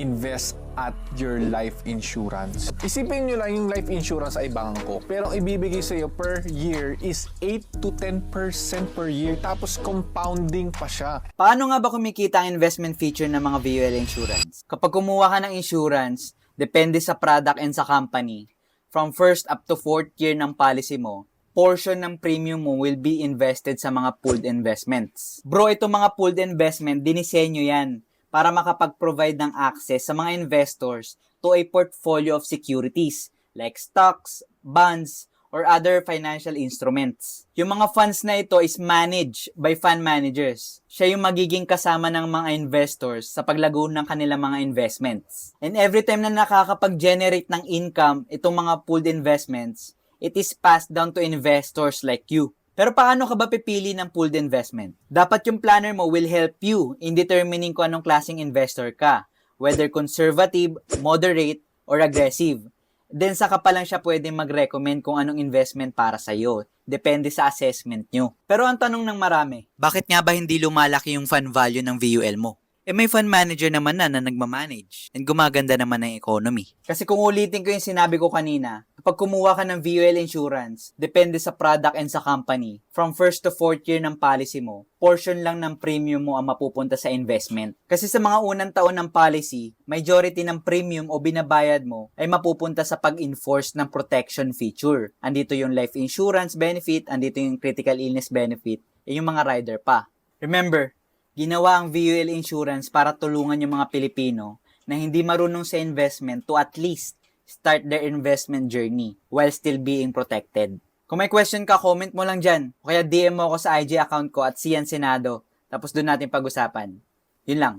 invest at your life insurance. Isipin nyo lang yung life insurance ay bangko, pero ang ibibigay sa'yo per year is 8 to 10% per year, tapos compounding pa siya. Paano nga ba kumikita ang investment feature ng mga VUL insurance? Kapag kumuha ka ng insurance, depende sa product and sa company, from first up to fourth year ng policy mo, portion ng premium mo will be invested sa mga pooled investments. Bro, itong mga pooled investment, dinisenyo yan para makapag-provide ng access sa mga investors to a portfolio of securities like stocks, bonds, or other financial instruments. Yung mga funds na ito is managed by fund managers. Siya yung magiging kasama ng mga investors sa paglago ng kanilang mga investments. And every time na nakakapag-generate ng income itong mga pooled investments, it is passed down to investors like you. Pero paano ka ba pipili ng pooled investment? Dapat yung planner mo will help you in determining kung anong klaseng investor ka, whether conservative, moderate, or aggressive. Then saka pa lang siya pwede mag-recommend kung anong investment para sa'yo. Depende sa assessment nyo. Pero ang tanong ng marami, bakit nga ba hindi lumalaki yung fund value ng VUL mo? May fund manager naman na nagmamanage and gumaganda naman ang economy. Kasi kung ulitin ko yung sinabi ko kanina, kapag kumuha ka ng VUL insurance, depende sa product and sa company. From first to fourth year ng policy mo, portion lang ng premium mo ang mapupunta sa investment. Kasi sa mga unang taon ng policy, majority ng premium o binabayad mo ay mapupunta sa pag-enforce ng protection feature. Andito yung life insurance benefit, andito yung critical illness benefit, yung mga rider pa. Remember, ginawa ang VUL insurance para tulungan yung mga Pilipino na hindi marunong sa investment to at least start their investment journey while still being protected. Kung may question ka, comment mo lang dyan. O kaya DM mo ako sa IG account ko at Sian Senado. Tapos doon natin pag-usapan. Yun lang.